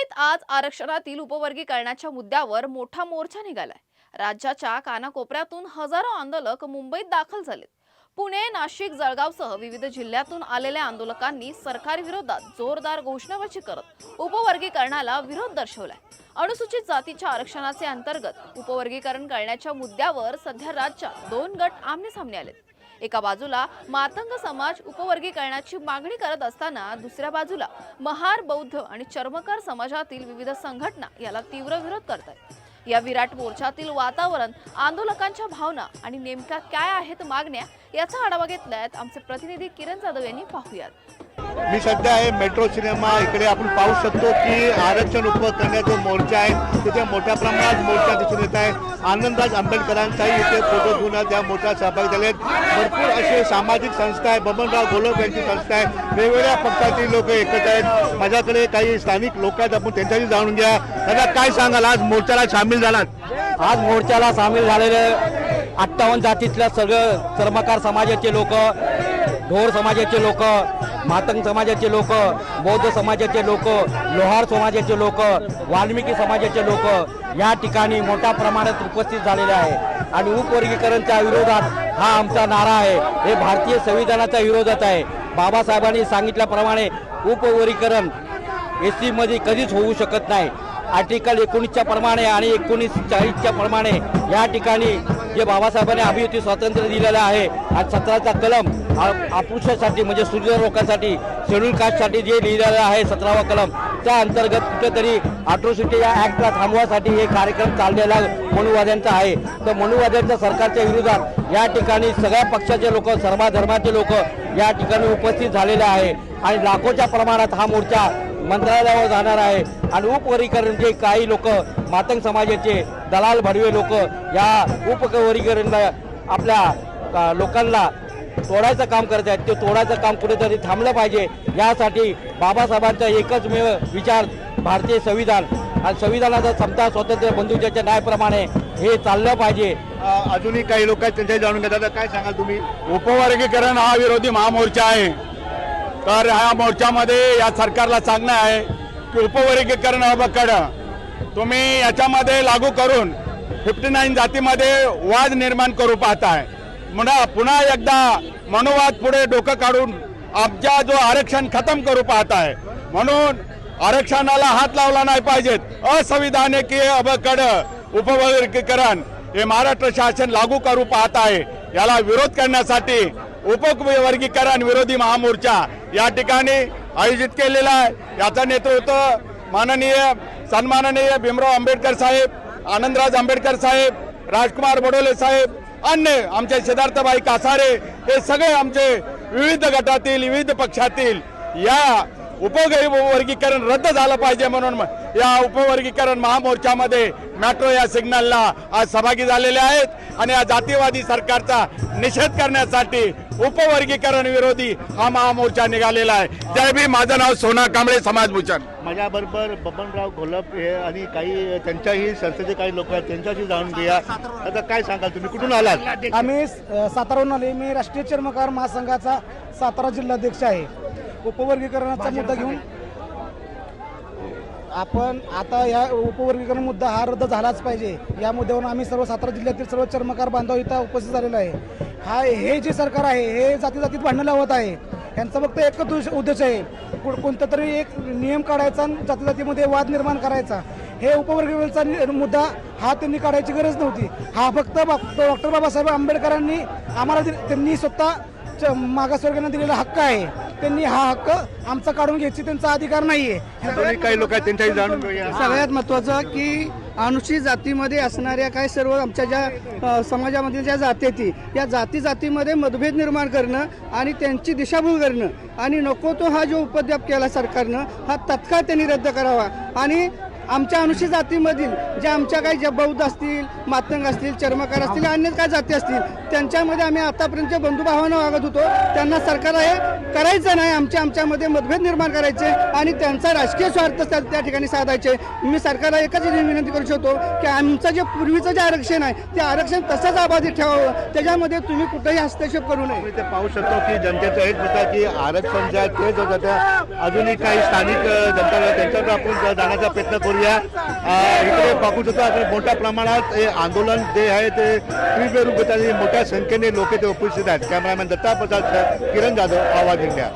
मुंबईत आज आरक्षणातील उपवर्गीकरणाच्या मुद्द्यावर मोठा मोर्चा निघालाय। राज्याच्या कानाकोपऱ्यातून हजारो आंदोलक मुंबईत दाखल झालेत। पुणे, नाशिक, जळगावसह विविध जिल्ह्यातून आलेल्या आंदोलकांनी सरकारविरोधात जोरदार घोषणाबाजी करत उपवर्गीकरणाला विरोध दर्शवलाय। अनुसूचित जातीच्या आरक्षणाचे अंतर्गत उपवर्गीकरण करण्याच्या मुद्द्यावर सध्या राज्यात दोन गट आमने-सामने आलेत। एका बाजूला मातंग समाज उपवर्गीकरणाची मागणी करत असताना दुसऱ्या बाजूला महार, बौद्ध आणि चर्मकार समाजातील विविध संघटना याला तीव्र विरोध करतात। या विराट मोर्चातील वातावरण, आंदोलकांच्या भावना आणि नेमक्या काय आहेत मागण्या याचा आढावा घेतलाय आमचे प्रतिनिधी किरण जाधव यांनी। पाहूयात। मी सध्या आहे मेट्रो सिनेमा इकडे। आपण पाहू शकतो की आरक्षण उपकरण्याचा मोर्चा आहे, तिथे मोठ्या प्रमाणात मोर्चा दिसून येत आहे। आनंदराज आंबेडकरांचाही इथे फोटो घेऊन त्या मोर्चात सहभागी झालेत। भरपूर असे सामाजिक संस्था आहे, बबनराव घोलप यांची संस्था आहे, वेगवेगळ्या पक्षातील लोक एकत्र आहेत। माझ्याकडे काही स्थानिक लोक आहेत, आपण त्यांच्याशी जाणून घ्या। दादा, काय सांगाल, आज मोर्चाला सामील झालात? आज मोर्चाला सामील झालेले 58 जातीतल्या सगळं चर्मकार समाजाचे लोक, ढोर समाजाचे लोक, मातंग समाजाचे लोक, बौद्ध समाजाचे लोक, लोहार समाजाचे लोक, वाल्मिकी समाजाचे लोक या ठिकाणी मोठ्या प्रमाणात उपस्थित झालेले आहे। आणि उपवर्गीकरणच्या विरोधात हा आमचा नारा आहे। हे भारतीय संविधानाच्या विरोधात आहे। बाबासाहेबांनी सांगितल्याप्रमाणे उपवर्गीकरण एसटी मध्ये कधीच होऊ शकत नाही। आर्टिकल 19च्या प्रमाणे आणि 1940च्या प्रमाणे या ठिकाणी जे बाबासाहेबांनी अभिव्यक्ती स्वातंत्र्य दिलेलं आहे आणि 17चा कलम अस्पृश्यासाठी म्हणजे सुरक्षित लोकांसाठी, शेड्यूल कास्टसाठी जे लिहिलेलं आहे 17वा कलम, त्या अंतर्गत कुठेतरी अॅट्रॉसिटी या ॲक्टला थांबवासाठी हे कार्यक्रम चाललेला मनुवाद्यांचा आहे। तर मनुवाद्यांच्या सरकारच्या विरोधात या ठिकाणी सगळ्या पक्षाचे लोक, सर्व धर्माचे लोक या ठिकाणी उपस्थित झालेले आहे आणि लाखोच्या प्रमाणात हा मोर्चा मंत्रालयावर जाणार आहे। आणि उपवर्गीकरण जे काही लोक, मातंग समाजाचे दलाल भडवे लोक या उपवर्गीकरणला आपल्या लोकांना तोडायचं काम करत आहेत, ते तोडायचं काम कुठेतरी थांबलं पाहिजे। यासाठी बाबासाहेबांचा एकच विचार भारतीय संविधान आणि संविधानाचा समता, स्वातंत्र्य, बंधुत्वाच्या न्यायाप्रमाणे हे चाललं पाहिजे। अजूनही काही लोक आहेत, त्यांच्याशी जाणून घ्या। दादा, काय सांगाल तुम्ही? उपवर्गीकरण हा विरोधी महामोर्चा आहे। तर ह्या मोर्चामध्ये या सरकारला सांगणं आहे की उपवर्गीकरण अबकड तुम्ही याच्यामध्ये लागू करून 59 जातीमध्ये वाद निर्माण करू पाहताय। पुन्हा एकदा मनुवाद पुढे डोकं काढून आमच्या जो आरक्षण खतम करू पाहताय। म्हणून आरक्षणाला हात लावला नाही पाहिजेत। असंविधानिक अबकड उपवर्गीकरण हे महाराष्ट्र शासन लागू करू पाहत आहे। याला विरोध करण्यासाठी उपवर्गीकरण विरोधी महामोर्चा या ठिकाणी आयोजित केलेला आहे। याचं नेतृत्व माननीय सन्माननीय भीमराव आंबेडकर साहेब, आनंदराज आंबेडकर साहेब, राजकुमार बडोले साहेब, अन्य आमचे सिद्धार्थभाई कासारे, हे सगळे आमचे विविध गटातील, विविध पक्षातील या उपवर्गीकरण रद्द झालं पाहिजे म्हणून या उपवर्गीकरण महामोर्चामध्ये मेट्रो या सिग्नलला आज सहभागी झालेले आहेत। आणि या जातीवादी सरकारचा निषेध करण्यासाठी उपवर्गीकरण विरोधी हा महामोर्चा निघालेला आहे। जय भीम। माझं नाव सोना कांबळे, समाजभूषण। माझ्याबरोबर बबनराव घोलप हे आणि काही त्यांच्याही संस्थेचे काही लोक आहेत, त्यांच्याशी जाणून घ्या। आता काय सांगाल, तुम्ही कुठून आलात? आम्ही साताराहून आले। मी राष्ट्रीय चर्मकार महासंघाचा सातारा जिल्हाध्यक्ष आहे। उपवर्गीकरणाचा मुद्दा घेऊन आपण आता या उपवर्गीकरण मुद्दा हा रद्द झालाच पाहिजे। या मुद्द्यावरून आम्ही सर्व सातारा जिल्ह्यातील सर्व चर्मकार बांधव इथं उपस्थित झालेला आहे। हे जे सरकार आहे हे जातीजातीत भांडणं लावत आहे। यांचा फक्त एकच उद्देश आहे, कोणता तरी एक नियम काढायचा आणि जातीजातीमध्ये वाद निर्माण करायचा। हे उपवर्गीकरणाचा मुद्दा हा त्यांनी काढायची गरज नव्हती। हा फक्त डॉक्टर बाबासाहेब आंबेडकरांनी आम्हाला त्यांनी स्वतः मागासवर्गीयांना दिलेला हक्क आहे। त्यांनी हा हक्क आमचा काढून घ्यायची त्यांचा अधिकार नाहीये। काही लोक आहेत, त्यांच्याही जाणून घ्या। सगळ्यात महत्त्वाचं की अनुसूचित जातीमध्ये असणाऱ्या काही सर्व आमच्या ज्या समाजामध्ये ज्या जाती आहेत या जातीमध्ये मतभेद निर्माण करणं आणि त्यांची दिशाभूल करणं आणि नको तो हा जो उपद्व्याप केला सरकारनं हा तत्काळ त्यांनी रद्द करावा। आणि आमच्या अनुसूचित जातीमधील ज्या आमच्या काही ज्या बौद्ध असतील, मातंग असतील, चर्मकार असतील, अन्य काही जाती असतील, त्यांच्यामध्ये आम्ही आतापर्यंत बंधुभावानं वागत होतो. त्यांना सरकार हे करायचं नाही, आमच्यामध्ये मतभेद निर्माण करायचे आणि त्यांचा राजकीय स्वार्थ त्या ठिकाणी साधायचे. मी सरकारला एकच विनंती करू शकतो की आमचं जे पूर्वीचं जे आरक्षण आहे ते आरक्षण तसंच अबाधित ठेवावं, त्याच्यामध्ये तुम्ही कुठेही हस्तक्षेप करू नये. मी ते पाहू शकतो की जनतेचं हेच मत आहे की आरक्षण जे आहे ते जो जातं अजूनही काही स्थानिक जनता त्यांच्याकडे आपण जाण्याचा प्रयत्न करूया. इकडे पाहू शकतो आपण मोठ्या प्रमाणात हे आंदोलन जे आहे ते तीव्र रूप घेत आहे. मोठ्या संख्येने लोक ते उपस्थित आहेत. कॅमेरामॅन दत्ता प्रसाद, किरण जाधव, आवाज इंडिया.